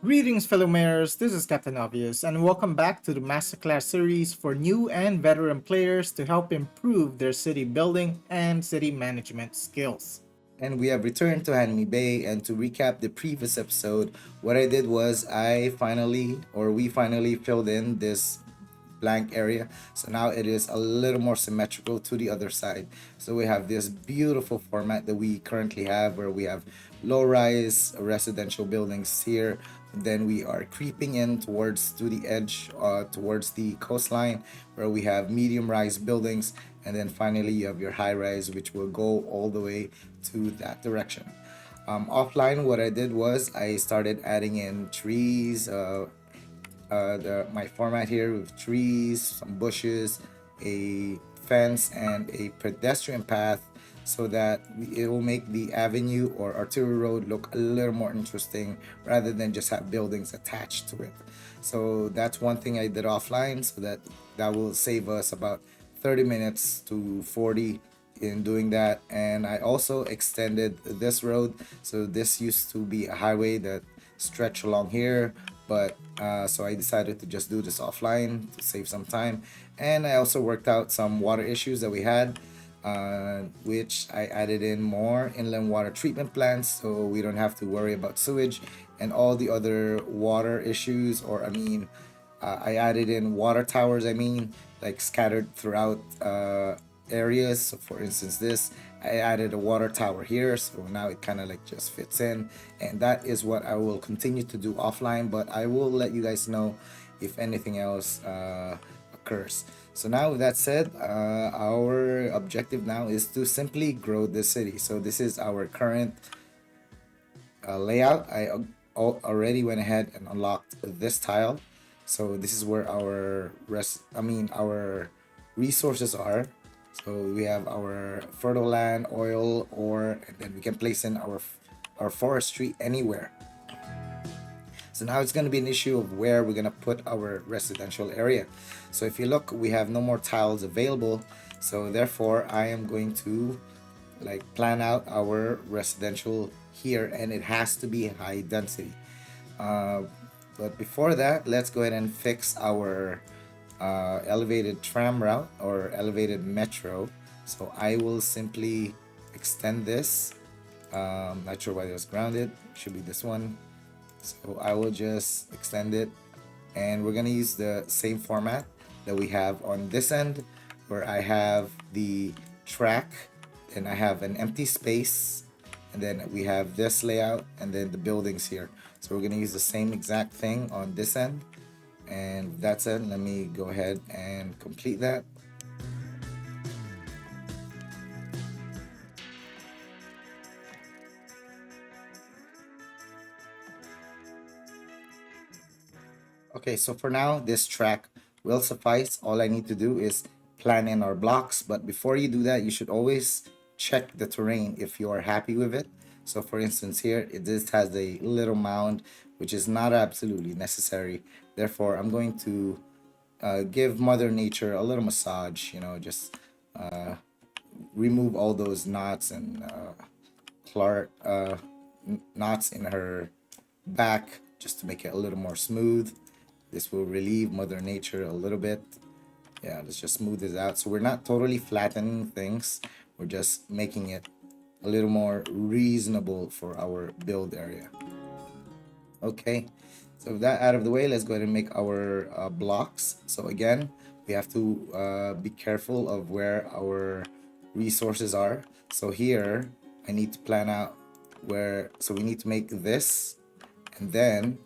Greetings, fellow mayors. This is Captain Obvious, and welcome back to the Masterclass series for new and veteran players to help improve their city building and city management skills. And we have returned to Hanami Bay. And to recap the previous episode, what I did was we finally filled in this blank area. So now it is a little more symmetrical to the other side. So we have this beautiful format that we currently have where we have low rise residential buildings here. Then we are creeping in towards to the edge, towards the coastline, where we have medium rise buildings, and then finally you have your high rise, which will go all the way to that direction. Offline, what I did was I started adding in trees, my format here with trees, some bushes, a fence, and a pedestrian path so that it will make the avenue or arterial road look a little more interesting rather than just have buildings attached to it. So that's one thing I did offline, so that will save us about 30 minutes to 40 in doing that. And I also extended this road. So this used to be a highway that stretched along here, but so I decided to just do this offline to save some time. And I also worked out some water issues that we had, which I added in more inland water treatment plants so we don't have to worry about sewage and all the other water issues. Or I added in water towers, like scattered throughout areas. So for instance, this, I added a water tower here, so now it kind of like just fits in. And that is what I will continue to do offline, but I will let you guys know if anything else occurs. So now with that said, our objective now is to simply grow the city. So this is our current layout. Already went ahead and unlocked this tile. So this is where our resources are. So we have our fertile land, oil, ore, and then we can place in our forestry anywhere. So now it's going to be an issue of where we're going to put our residential area. So if you look, we have no more tiles available. So therefore, I am going to plan out our residential here, and it has to be high density. Uh, but before that, let's go ahead and fix our elevated tram route or elevated metro. So I will simply extend this. Not sure why it was grounded. Should be this one. So I will just extend it, and we're gonna use the same format that we have on this end, where I have the track and I have an empty space, and then we have this layout and then the buildings here. So we're gonna use the same exact thing on this end. And with that said, let me go ahead and complete that. Okay, so for now, this track will suffice. All I need to do is plan in our blocks. But before you do that, you should always check the terrain if you are happy with it. So for instance here, this has a little mound, which is not absolutely necessary. Therefore, I'm going to give Mother Nature a little massage, just uh, remove all those knots and knots in her back just to make it a little more smooth. This will relieve Mother Nature a little bit. Yeah, let's just smooth this out. So we're not totally flattening things. We're just making it a little more reasonable for our build area. Okay, so with that out of the way, let's go ahead and make our blocks. So again, we have to be careful of where our resources are. So here, I need to plan out so we need to make this, and then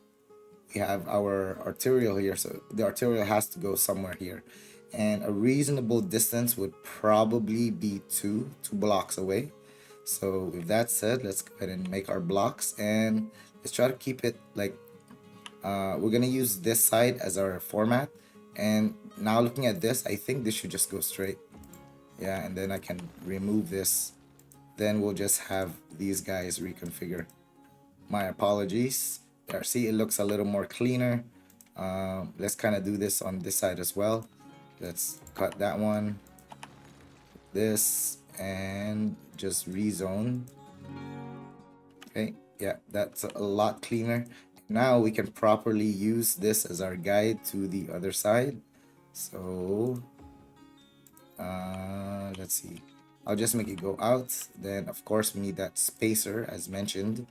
we have our arterial here. So the arterial has to go somewhere here. And a reasonable distance would probably be two blocks away. So with that said, let's go ahead and make our blocks, and let's try to keep it we're gonna use this side as our format. And now looking at this, I think this should just go straight. Yeah, and then I can remove this. Then we'll just have these guys reconfigure. My apologies. There, see, it looks a little more cleaner. Let's kind of do this on this side as well. Let's cut that one, this, and just rezone. Okay, yeah, that's a lot cleaner. Now we can properly use this as our guide to the other side. So let's see. I'll just make it go out. Then of course we need that spacer as mentioned,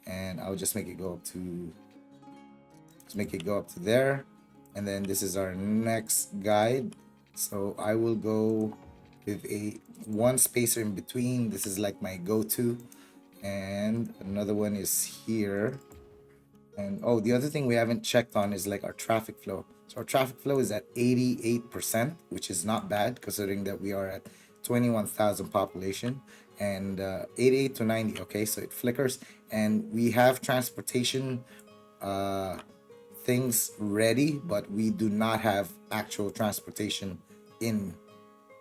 and I'll just make it go up to there. And then this is our next guide. So I will go with a one spacer in between. This is like my go-to, and another one is here. And oh, the other thing we haven't checked on is like our traffic flow. So our traffic flow is at 88%, which is not bad considering that we are at 21,000 population, and 88 to 90. Okay, so it flickers, and we have transportation things ready, but we do not have actual transportation in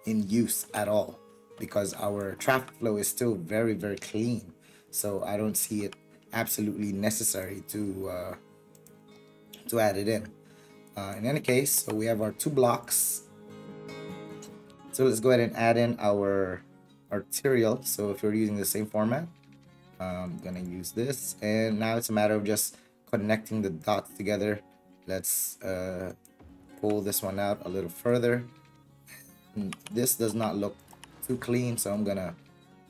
use at all because our traffic flow is still very very clean. So I don't see it absolutely necessary to add it in any case. So we have our two blocks. So let's go ahead and add in our arterial. So if you're using the same format, I'm gonna use this, and now it's a matter of just connecting the dots together. Let's pull this one out a little further. This does not look too clean, so I'm gonna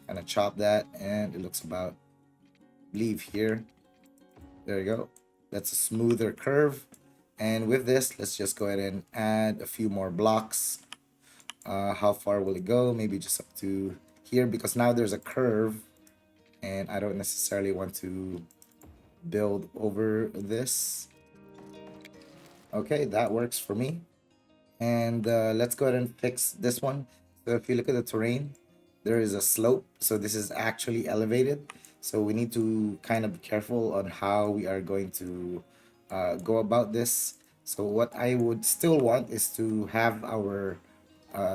kind of chop that, and it looks about leave here. There you go. That's a smoother curve. And with this, let's just go ahead and add a few more blocks. How far will it go? Maybe just up to here, because now there's a curve and I don't necessarily want to build over this. Okay, that works for me. And let's go ahead and fix this one. So if you look at the terrain, there is a slope. So this is actually elevated. So we need to kind of be careful on how we are going to go about this. So what I would still want is to have our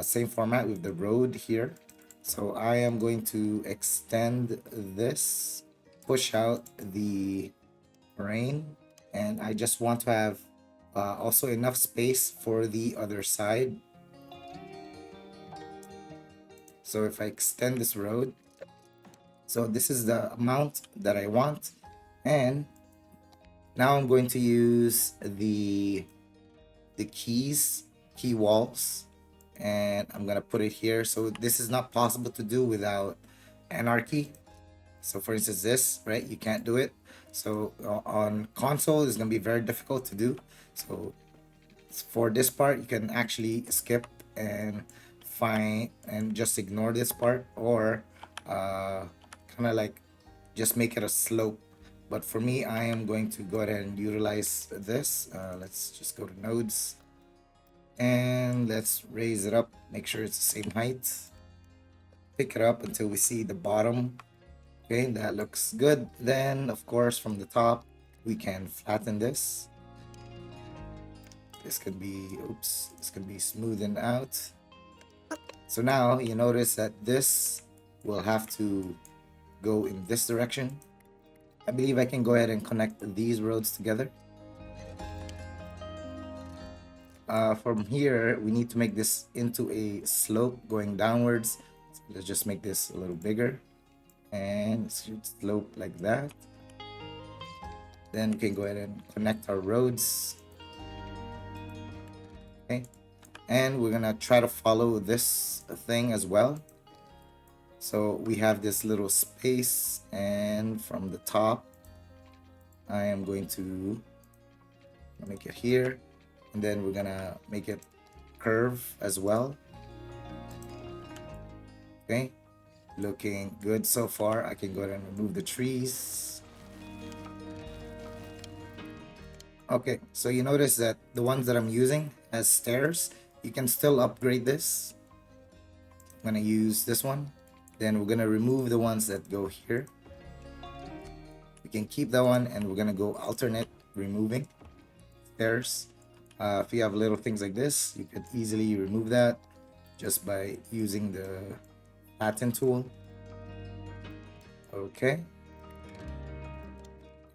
same format with the road here. So I am going to extend this, push out the terrain, and I just want to have also enough space for the other side. So if I extend this road, so this is the amount that I want, and now I'm going to use the key walls, and I'm gonna put it here. So this is not possible to do without anarchy. So for instance, this, right, you can't do it. So on console it's gonna be very difficult to do. So for this part you can actually skip and find and just ignore this part, or kind of like just make it a slope. But for me, I am going to go ahead and utilize this. Let's just go to nodes, and let's raise it up, make sure it's the same height, pick it up until we see the bottom. Okay, that looks good. Then of course from the top we can flatten this. This could be, oops, this could be smoothened out. So now you notice that this will have to go in this direction. I believe I can go ahead and connect these roads together. From here, we need to make this into a slope going downwards. So let's just make this a little bigger, and it should slope like that. Then we can go ahead and connect our roads. Okay, and we're gonna try to follow this thing as well. So we have this little space, and from the top I am going to make it here, and then we're gonna make it curve as well. Okay, looking good so far. I can go ahead and remove the trees. Okay, so you notice that the ones that I'm using as stairs, you can still upgrade this. I'm gonna use this one. Then we're gonna remove the ones that go here. We can keep that one, and we're gonna go alternate removing stairs. If you have little things like this, you could easily remove that just by using the flatten tool. Okay.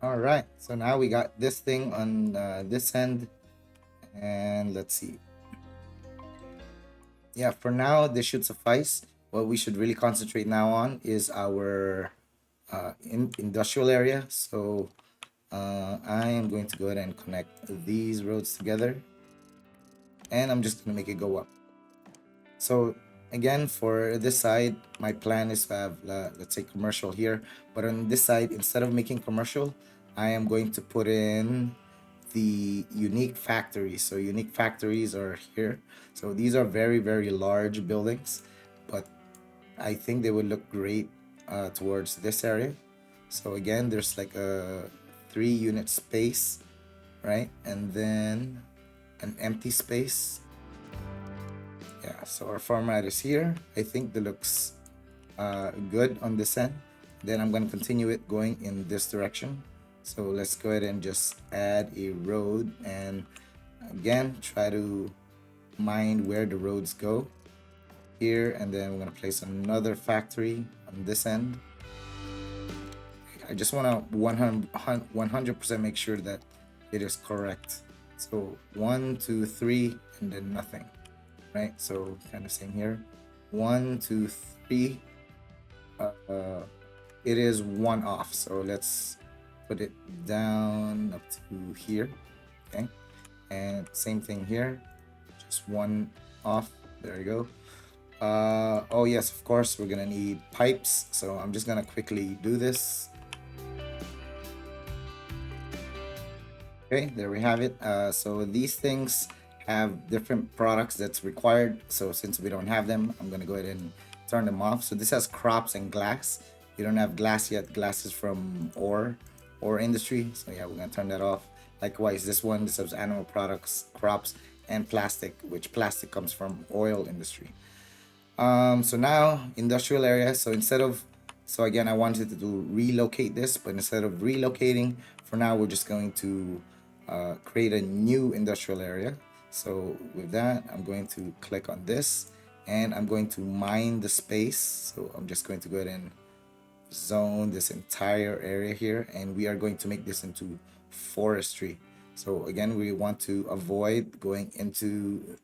All right, so now we got this thing on this end, and let's see. Yeah, for now this should suffice. What we should really concentrate now on is our industrial area. So I am going to go ahead and connect these roads together, and I'm just going to make it go up. So again, for this side, my plan is to have, let's say, commercial here. But on this side, instead of making commercial, I am going to put in the unique factories. So unique factories are here. So these are very, very large buildings, but I think they would look great towards this area. So again, there's like a 3 unit space, right? And then an empty space. Yeah, so our format is here. I think that looks good on this end. Then I'm going to continue it going in this direction. So let's go ahead and just add a road, and again try to mind where the roads go here, and then we're going to place another factory on this end. I just want to 100% make sure that it is correct. So 1 2 3 and then nothing, right? So kind of same here, 1 2 3. It is one off, so let's put it down up to here. Okay, and same thing here, just one off. There you go. Oh yes, of course we're gonna need pipes, so I'm just gonna quickly do this. Okay, there we have it. So these things have different products that's required. So since we don't have them, I'm gonna go ahead and turn them off. So this has crops and glass. You don't have glass yet. Glass is from ore industry. So yeah, we're gonna turn that off. Likewise, this has animal products, crops, and plastic, which plastic comes from oil industry. So now industrial area. So again, I wanted to relocate this, but instead of relocating, for now we're just going to create a new industrial area. So with that, I'm going to click on this, and I'm going to mine the space. So I'm just going to go ahead and zone this entire area here, and we are going to make this into forestry. So again, we want to avoid going into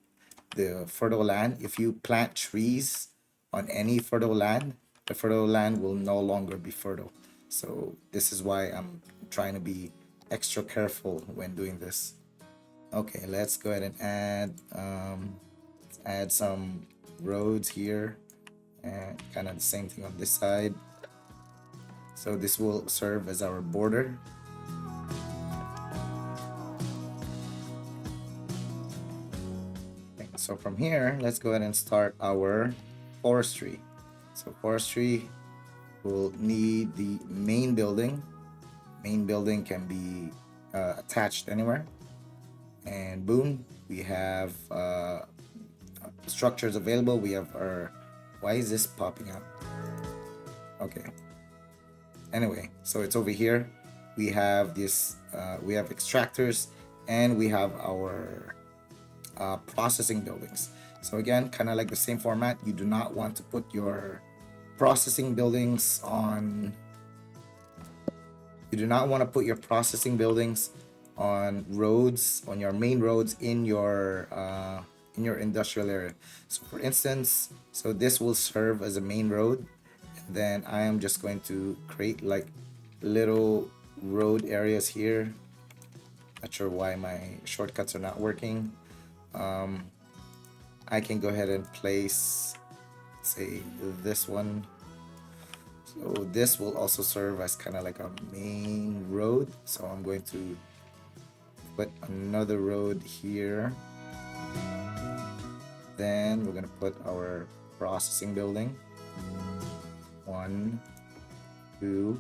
the fertile land. If you plant trees on any fertile land, the fertile land will no longer be fertile. So this is why I'm trying to be extra careful when doing this. Okay, let's go ahead and add some roads here, and kind of the same thing on this side. So this will serve as our border. Okay, so from here, let's go ahead and start our forestry. So forestry will need the main building. Main building can be attached anywhere. And boom, we have structures available. We have our, why is this popping up? Okay. Anyway, so it's over here. We have this, we have extractors, and we have our processing buildings. So again, kind of like the same format. You do not want to put your processing buildings on. You do not want to put your processing buildings on roads, on your main roads in your industrial area. So for instance, so this will serve as a main road. Then I am just going to create like little road areas here. Not sure why my shortcuts are not working. I can go ahead and place, say, this one. So this will also serve as kind of like a main road. So I'm going to put another road here. Then we're going to put our processing building. 1, 2.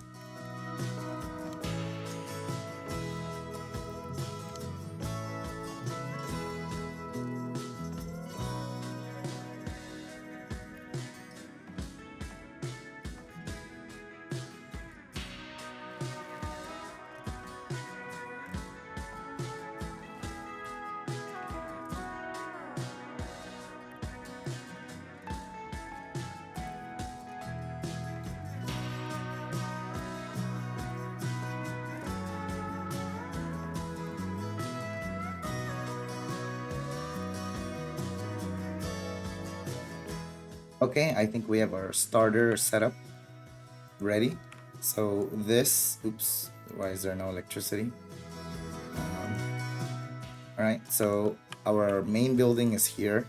Okay, I think we have our starter setup ready. So this, oops, Why is there no electricity? All right, so our main building is here,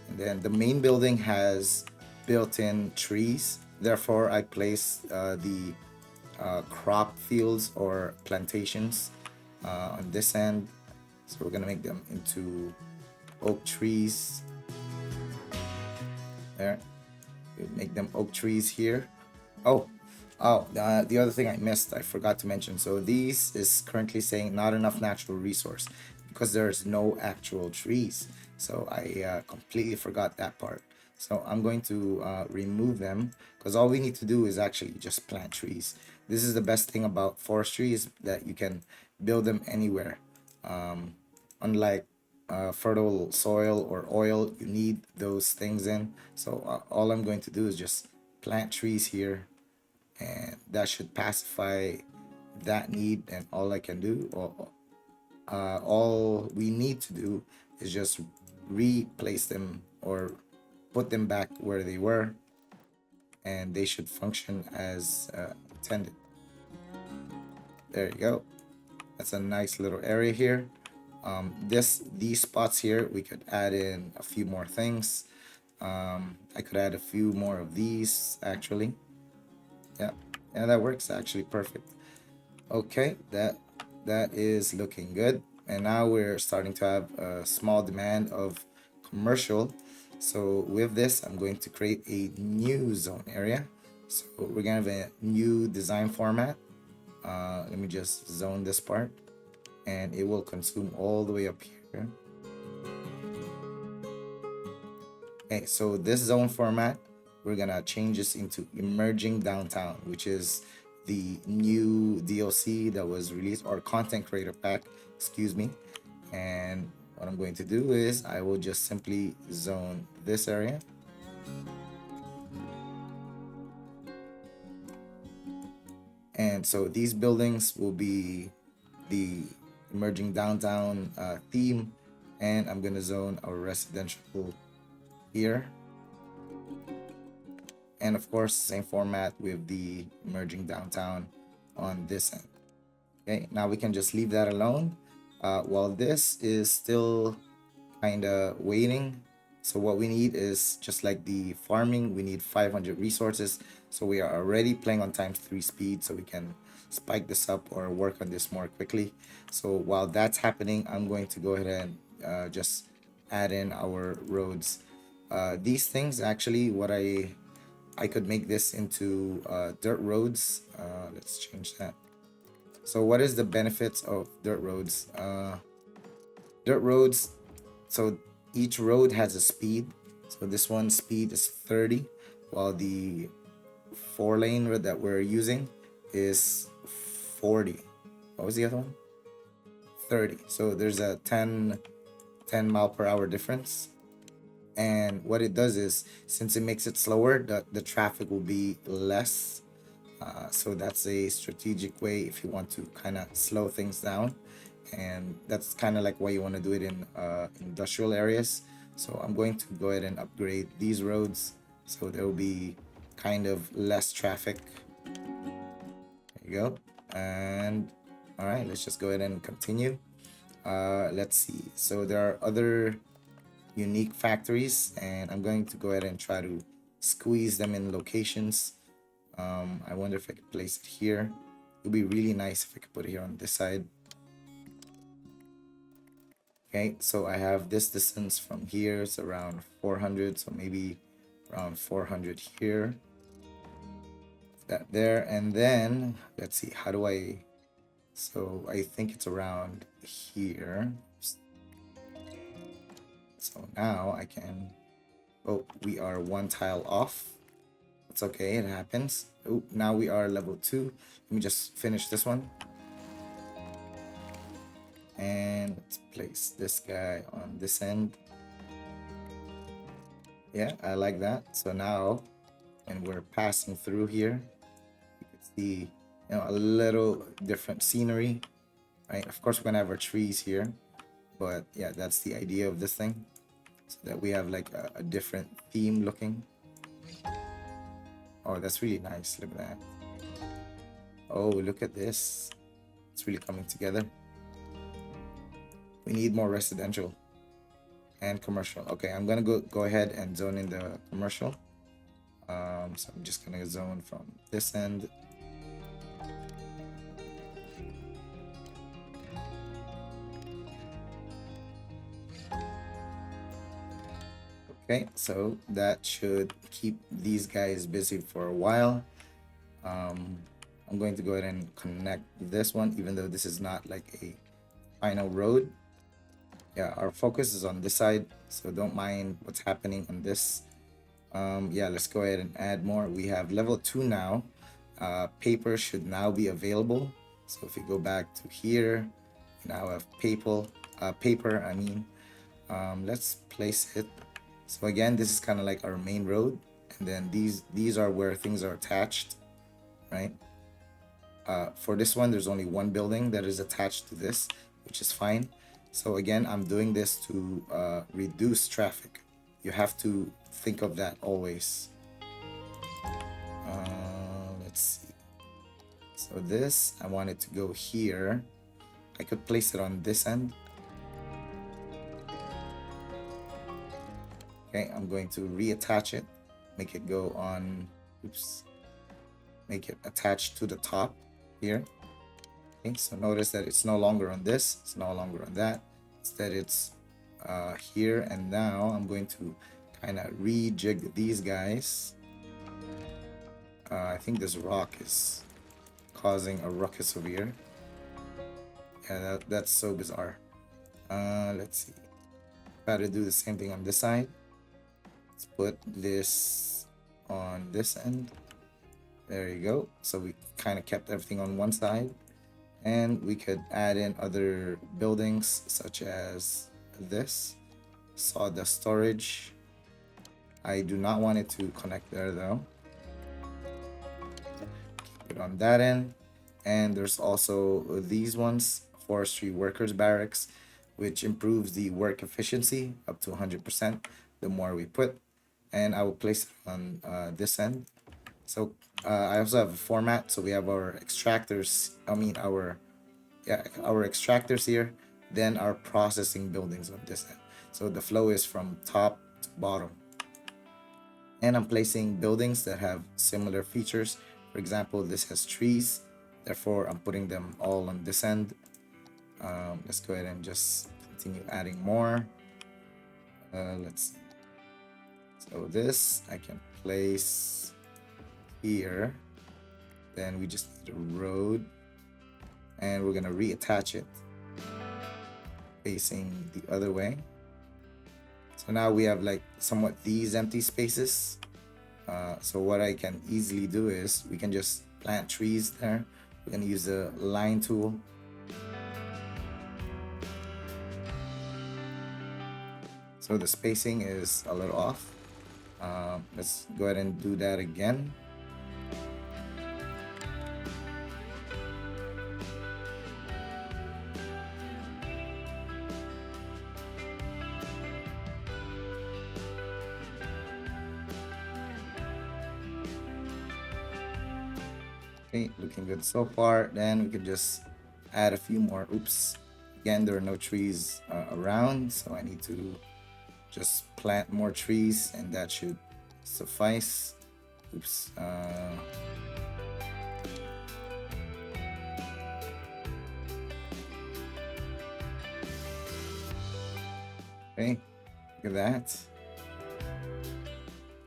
and then the main building has built-in trees. Therefore, I placed the crop fields or plantations on this end. So we're gonna make them into oak trees. There, we make them oak trees here. Oh, the other thing I missed, I forgot to mention. So these is currently saying not enough natural resource because there's no actual trees. So I completely forgot that part. So I'm going to remove them because all we need to do is actually just plant trees. This is the best thing about forestry is that you can build them anywhere. Unlike fertile soil or oil, you need those things in. So all I'm going to do is just plant trees here, and that should pacify that need. And all I can do, all we need to do is just replace them or put them back where they were, and they should function as intended. There you go. That's a nice little area here. These spots here, we could add in a few more things. I could add a few more of these actually. Yeah, yeah, that works actually perfect. Okay, that is looking good. And now we're starting to have a small demand of commercial. So with this, I'm going to create a new zone area. So we're gonna have a new design format. Let me just zone this part, and it will consume all the way up here. Okay, so this zone format, we're gonna change this into emerging downtown, which is the new DLC that was released, or content creator pack, excuse me. And what I'm going to do is I will just simply zone this area. And so these buildings will be the emerging downtown theme, and I'm gonna zone our residential here. And of course, same format with the emerging downtown on this end. Okay, now we can just leave that alone while this is still kind of waiting. So what we need is just like the farming, we need 500 resources. So we are already playing on times 3 speed, so we can spike this up or work on this more quickly. So while that's happening, I'm going to go ahead and just add in our roads. These things actually, what I could make this into dirt roads. Let's change that. So what is the benefits of dirt roads? Dirt roads, so each road has a speed. So this one speed is 30, while the 4-lane road that we're using is 40. What was the other one? 30. So there's a 10 mile per hour difference. And what it does is, since it makes it slower, the traffic will be less. So that's a strategic way if you want to kind of slow things down. And that's kind of like why you want to do it in industrial areas. So I'm going to go ahead and upgrade these roads so there will be kind of less traffic. There you go. And all right, let's just go ahead and continue. Let's see. So there are other unique factories, and I'm going to go ahead and try to squeeze them in locations. I wonder if I could place it here. It would be really nice if I could put it here on this side. Okay, so I have this distance from here, it's around 400, so maybe around 400 here. That there, and then let's see, how do I, so I think it's around here. So now I can, oh, we are one tile off. It's okay, it happens. Oh, now we are level 2. Let me just finish this one. And let's place this guy on this end. Yeah, I like that. So now, and we're passing through here, you can see, a little different scenery, right? Of course, we're gonna have our trees here, but yeah, that's the idea of this thing, so that we have like a different theme looking. Oh, that's really nice. Look at that. Oh, look at this. It's really coming together. We need more residential and commercial. Okay, I'm gonna go ahead and zone in the commercial. So I'm just gonna zone from this end. Okay, so that should keep these guys busy for a while. I'm going to go ahead and connect this one, even though this is not like a final road. Yeah, our focus is on this side, so don't mind what's happening on this. Yeah, let's go ahead and add more. We have level 2 now. Paper should now be available. So if we go back to here, we now have paper, I mean. Let's place it. So again, this is kind of like our main road, and then these are where things are attached, right? For this one, there's only one building that is attached to this, which is fine. So again, I'm doing this to reduce traffic. You have to think of that always. Let's see. So this, I want it to go here. I could place it on this end. Okay, I'm going to reattach it, make it go on, make it attached to the top here. Okay, so notice that it's no longer on this, it's no longer on that. Instead, it's here, and now I'm going to kind of rejig these guys. I think this rock is causing a ruckus over here. Yeah, that's so bizarre. Let's see. Try to do the same thing on this side. Let's put this on this end. There you go. So we kind of kept everything on one side, and we could add in other buildings such as this sawdust storage. I do not want it to connect there though. Keep it on that end. And there's also these ones, forestry workers barracks, which improves the work efficiency up to 100% the more we put. And I will place it on this end. So I also have a format. So we have our extractors, our extractors here, then our processing buildings on this end. So the flow is from top to bottom. And I'm placing buildings that have similar features. For example, this has trees, therefore I'm putting them all on this end. Let's go ahead and just continue adding more. Let's see. So this I can place here. Then we just need a road, and we're gonna reattach it facing the other way. So now we have like somewhat these empty spaces. So what I can easily do is we can just plant trees there. We're gonna use the line tool. So the spacing is a little off. Let's go ahead and do that again. Okay, looking good so far. Then we can just add a few more. Oops. Again, there are no trees around, so I need to just plant more trees, and that should suffice. Oops. Okay, look at that.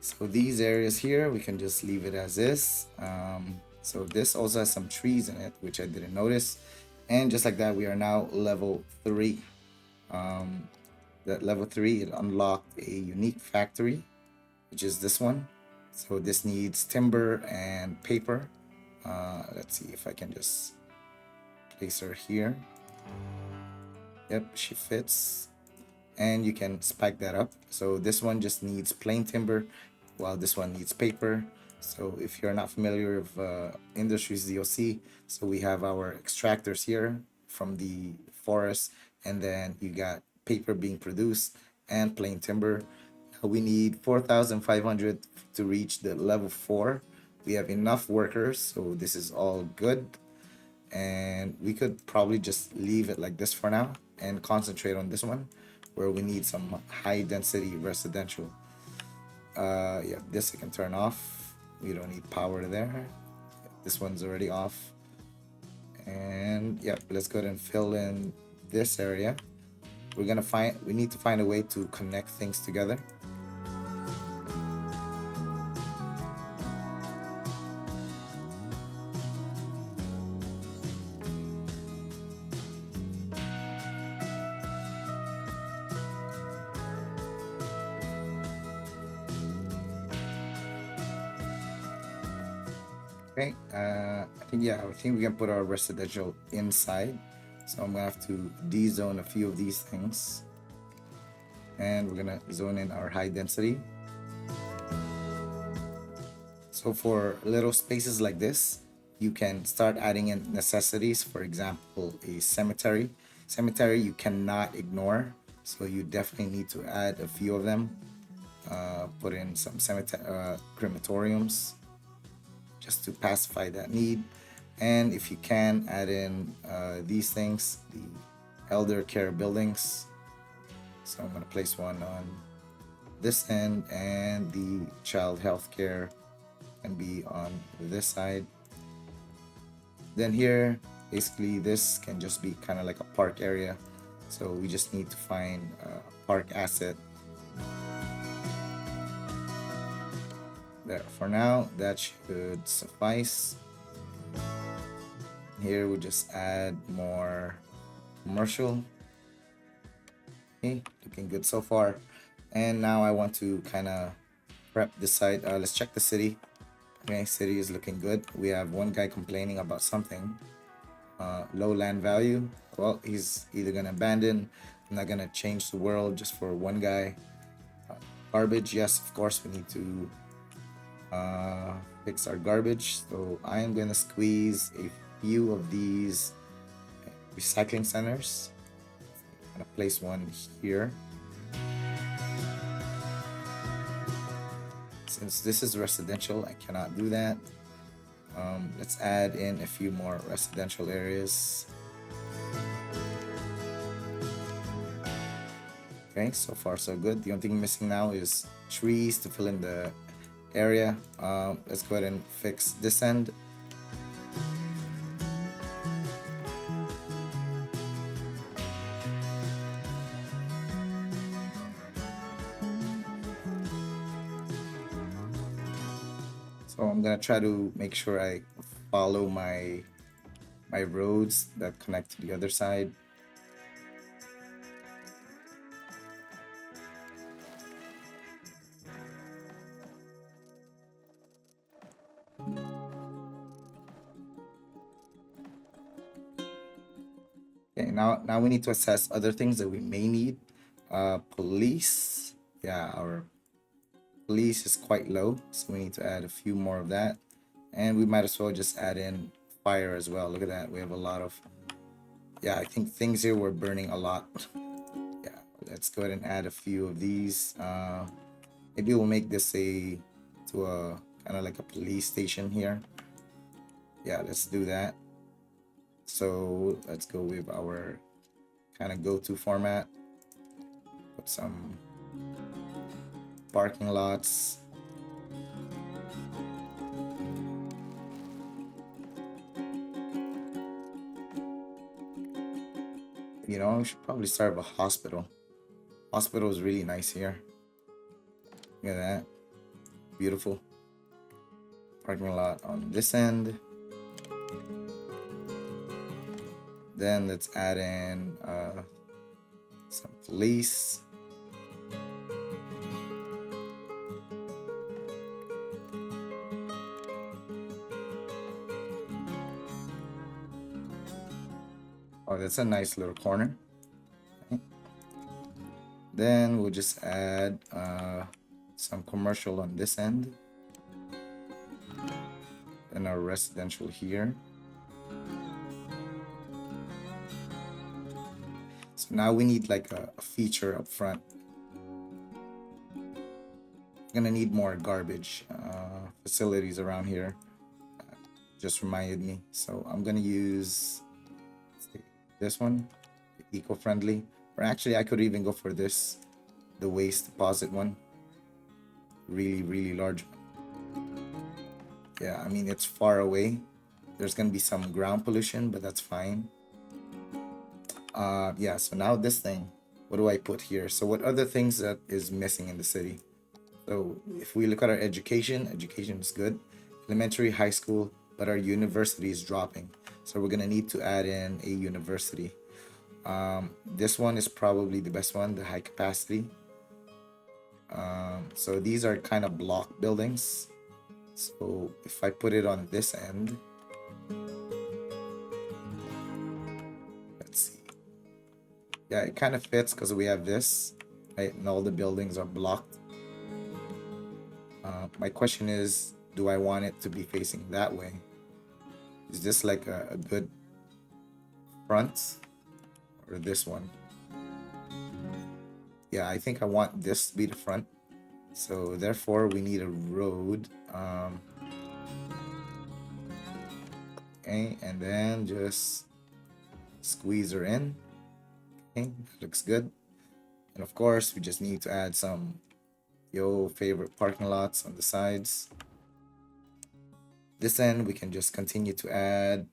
So these areas here, we can just leave it as is. So this also has some trees in it, which I didn't notice. And just like that, we are now level 3. That level 3, it unlocked a unique factory, which is this one. So this needs timber and paper. Let's see if I can just place her here. Yep, she fits. And you can spike that up. So this one just needs plain timber, while this one needs paper. So if you're not familiar with Industries DLC, so we have our extractors here from the forest, and then you got paper being produced and plain timber. We need 4,500 to reach the level 4. We have enough workers, so this is all good. and we could probably just leave it like this for now and concentrate on this one where we need some high density residential. Yeah, this I can turn off. We don't need power there. This one's already off. And yeah, let's go ahead and fill in this area. We need to find a way to connect things together. Okay, I think we can put our residential inside. So I'm gonna have to de-zone a few of these things, and we're gonna zone in our high density. So for little spaces like this, you can start adding in necessities. For example, a cemetery. Cemetery you cannot ignore, so you definitely need to add a few of them. Put in some cemetery crematoriums just to pacify that need. And if you can, add in these things, the elder care buildings. So I'm gonna place one on this end, and the child health care can be on this side. Then here, basically this can just be kind of like a park area. So we just need to find a park asset. There, for now, that should suffice. Here we just add more commercial. Okay, looking good so far. And now I want to kind of prep this side. Let's check the city. Okay, city is looking good. We have one guy complaining about something. Low land value. Well, he's either gonna abandon. I'm not gonna change the world just for one guy. Garbage, yes, of course we need to fix our garbage. So I am gonna squeeze a few of these recycling centers. I'm gonna place one here. Since this is residential, I cannot do that. Let's add in a few more residential areas. Okay, so far so good. The only thing missing now is trees to fill in the area. Let's go ahead and fix this end. So I'm gonna try to make sure I follow my roads that connect to the other side. Okay, now we need to assess other things that we may need. Police. Yeah, our police is quite low, so we need to add a few more of that. And we might as well just add in fire as well. Look at that, we have a lot of, yeah, I think things here were burning a lot. Yeah, let's go ahead and add a few of these. Maybe we'll make this a kind of like a police station here. Yeah, let's do that. So let's go with our kind of go-to format. Put some parking lots. You know, we should probably start with a hospital. Hospital is really nice here. Look at that. Beautiful. Parking lot on this end. Then let's add in some police. Oh, that's a nice little corner. Okay. Then we'll just add some commercial on this end. And our residential here. So now we need like a feature up front. We're gonna need more garbage facilities around here. just reminded me. So I'm gonna use this one, eco-friendly. Or actually, I could even go for this, the waste deposit one. Really, really large one. Yeah, I mean, it's far away. There's gonna be some ground pollution, but that's fine. Yeah, so now this thing, what do I put here? So what other things that is missing in the city? So if we look at our education, education is good. Elementary, high school, but our university is dropping. So we're gonna need to add in a university. This one is probably the best one, the high capacity. So these are kind of block buildings. So if I put it on this end, let's see. Yeah, it kind of fits because we have this, right? And all the buildings are blocked. My question is, do I want it to be facing that way? Is this like a good front or this one? Yeah, I think I want this to be the front. So therefore we need a road. Okay, and then just squeeze her in. Okay, looks good. And of course, we just need to add some your favorite parking lots on the sides. This end, we can just continue to add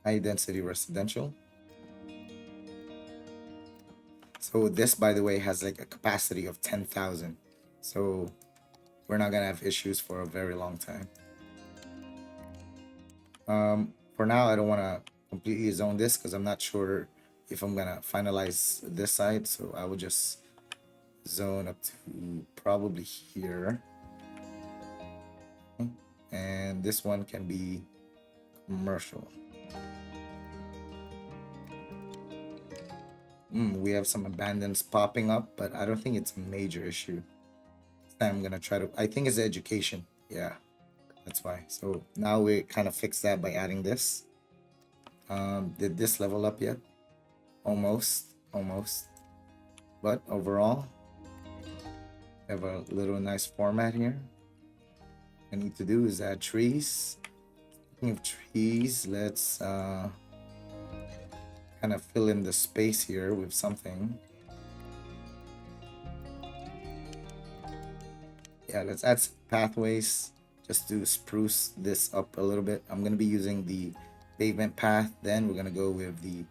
high density residential. So this, by the way, has like a capacity of 10,000. So we're not gonna have issues for a very long time. For now, I don't wanna completely zone this because I'm not sure if I'm gonna finalize this side. So I will just zone up to probably here. Okay. And this one can be commercial. We have some abandons popping up, but I don't think it's a major issue. I'm gonna try to. I think it's education. Yeah, that's why. So now we kind of fix that by adding this. Did this level up yet? Almost, almost. But overall, I have a little nice format here. What I need to do is add trees. Speaking of trees, let's kind of fill in the space here with something. Yeah, let's add some pathways just to spruce this up a little bit. I'm going to be using the pavement path. Then we're going to go with the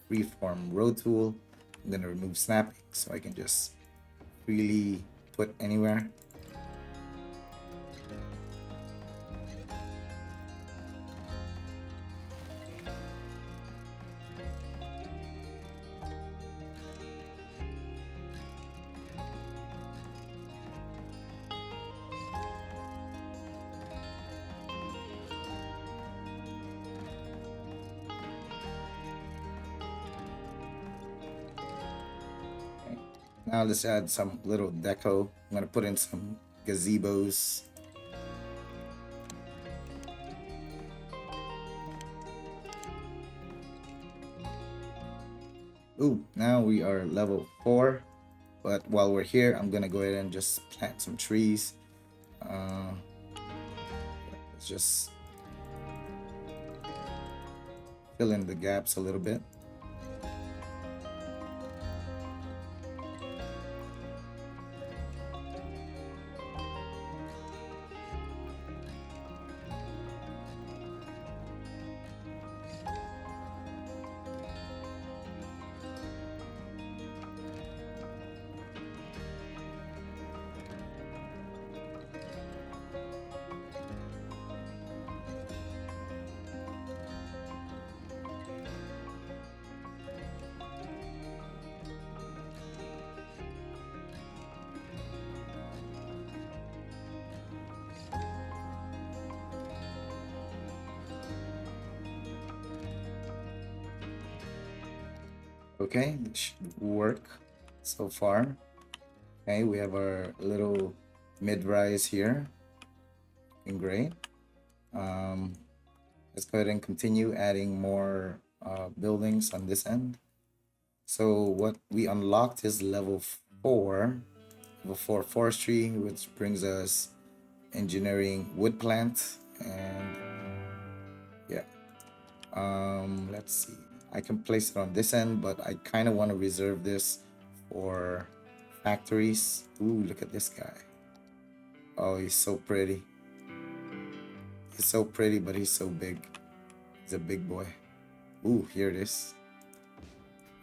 freeform road tool. I'm going to remove snapping so I can just freely put anywhere. Now let's add some little deco. I'm gonna put in some gazebos. Ooh, now we are level 4. But while we're here, I'm gonna go ahead and just plant some trees. Let's just fill in the gaps a little bit. Okay, it should work so far. Okay, we have our little mid-rise here. Looking great. Let's go ahead and continue adding more buildings on this end. So what we unlocked is level 4. Level 4 forestry, which brings us engineering wood plant And yeah, let's see. I can place it on this end, but I kind of want to reserve this for factories. Ooh, look at this guy. Oh, he's so pretty. He's so pretty, but he's so big. He's a big boy. Ooh, here it is.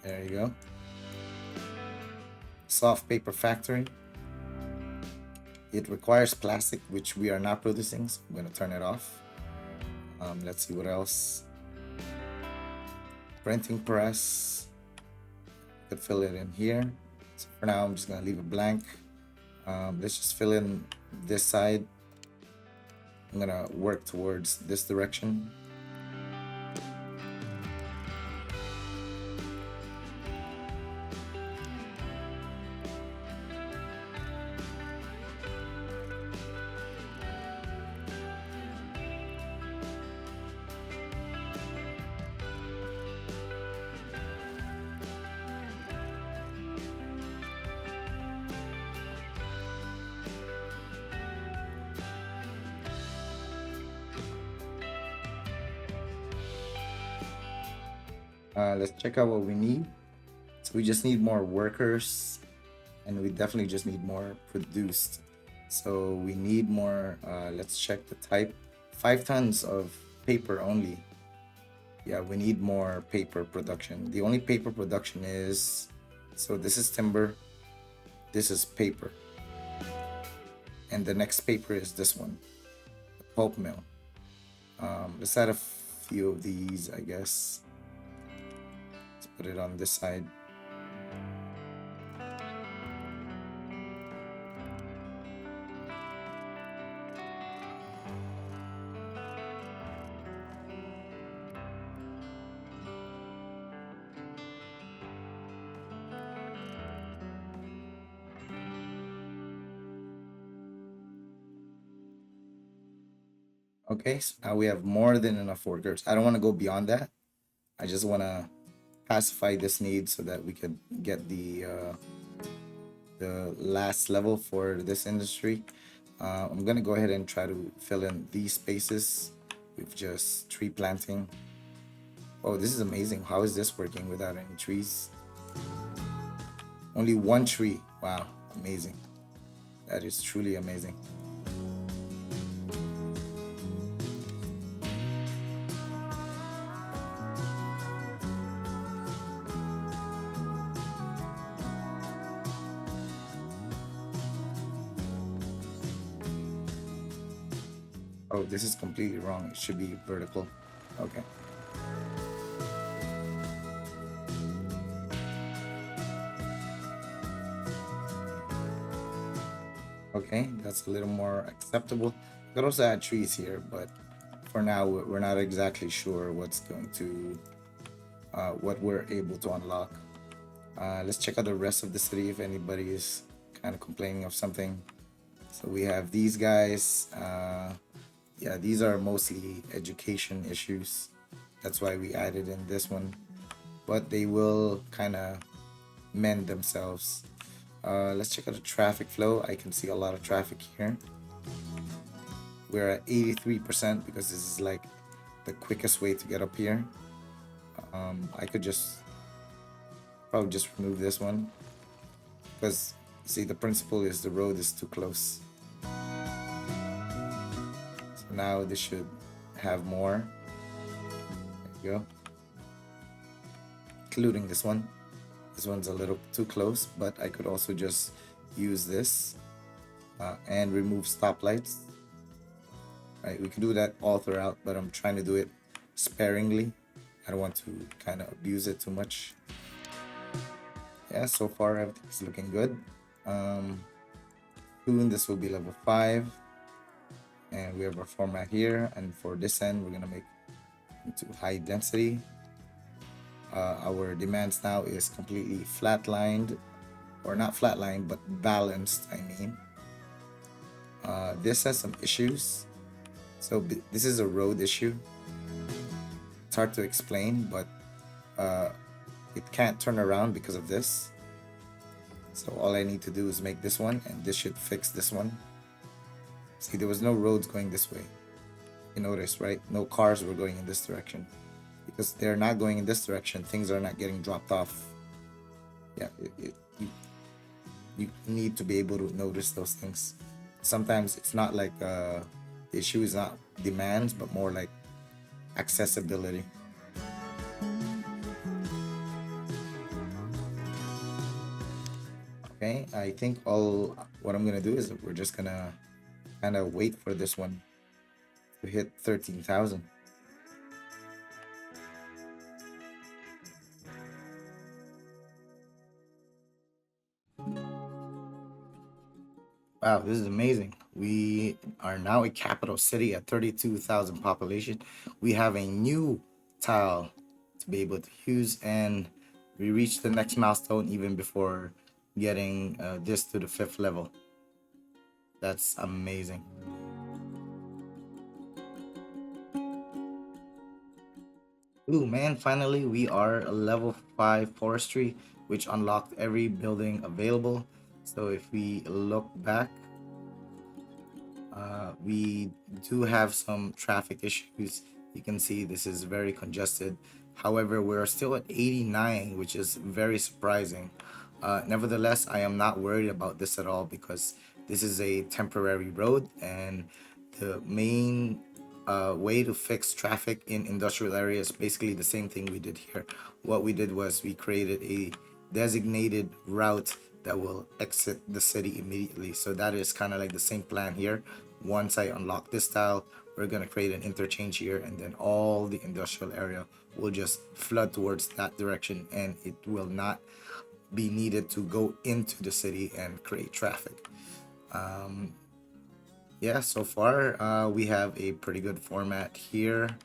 There you go. Soft paper factory. It requires plastic, which we are not producing, so I'm going to turn it off. Let's see what else. Printing press. Could fill it in here. So for now, I'm just going to leave it blank. Let's just fill in this side. I'm going to work towards this direction. Let's check out what we need. So we just need more workers, and we definitely just need more produced. So we need more. Let's check the type. 5 tons of paper only. Yeah, we need more paper production. The only paper production is, so this is timber, this is paper, and the next paper is this one, the pulp mill. Let's add a few of these, I guess. Let's put it on this side. Okay, so now we have more than enough workers. I don't want to go beyond that. I just want to pacify this need so that we could get the last level for this industry. I'm gonna go ahead and try to fill in these spaces with just tree planting. Oh, this is amazing. How is this working without any trees? Only one tree. Wow, amazing. That is truly amazing. Oh, this is completely wrong. It should be vertical. Okay. Okay, that's a little more acceptable. You could also add trees here, but for now, we're not exactly sure what's going to, what we're able to unlock. Let's check out the rest of the city if anybody is kind of complaining of something. So we have these guys. Yeah, these are mostly education issues. That's why we added in this one. But they will kind of mend themselves. Let's check out the traffic flow. I can see a lot of traffic here. We're at 83% because this is like the quickest way to get up here. I could just probably just remove this one because see the principle is the road is too close. So now this should have more. There you go. Including this one. This one's a little too close, but I could also just use this and remove stoplights. Right, we can do that all throughout, but I'm trying to do it sparingly. I don't want to kind of abuse it too much. Yeah, so far everything's looking good. Soon this will be level 5. And we have our format here. And for this end, we're gonna make into high density. Our demands now is completely flatlined, or not flatlined, but balanced, I mean. This has some issues. So this is a road issue. It's hard to explain, but it can't turn around because of this. So all I need to do is make this one, and this should fix this one. See, there was no roads going this way. You notice, right? No cars were going in this direction because they're not going in this direction. Things are not getting dropped off. Yeah, you need to be able to notice those things. Sometimes it's not like the issue is not demands, but more like accessibility. Okay, I think all what I'm gonna do is we're just gonna kind of wait for this one to hit 13,000. Wow, this is amazing. We are now a capital city at 32,000 population. We have a new tile to be able to use, and we reached the next milestone even before getting this to the fifth level. That's amazing. Ooh, man, finally we are a level 5 forestry, which unlocked every building available. So if we look back, we do have some traffic issues. You can see this is very congested. However, we're still at 89, which is very surprising. Nevertheless, I am not worried about this at all because this is a temporary road, and the main way to fix traffic in industrial areas is basically the same thing we did here. What we did was we created a designated route that will exit the city immediately. So that is kind of like the same plan here. Once I unlock this tile, we're gonna create an interchange here, and then all the industrial area will just flood towards that direction, and it will not be needed to go into the city and create traffic. Yeah, so far we have a pretty good format here.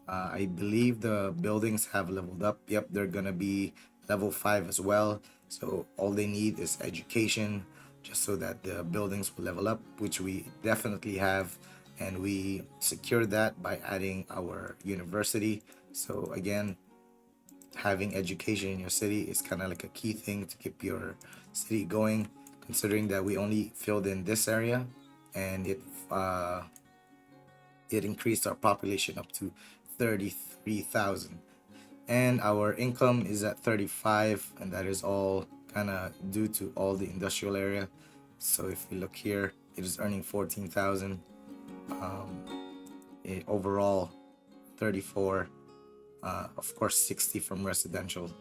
I believe the buildings have leveled up. Yep, they're gonna be level 5 as well. So all they need is education just so that the buildings will level up, which we definitely have. And we secured that by adding our university. So again, having education in your city is kind of like a key thing to keep your city going, considering that we only filled in this area and uh, it increased our population up to 33,000, and our income is at 35, and that is all kind of due to all the industrial area. So if we look here, it is earning 14,000. Overall 34, of course 60 from residential.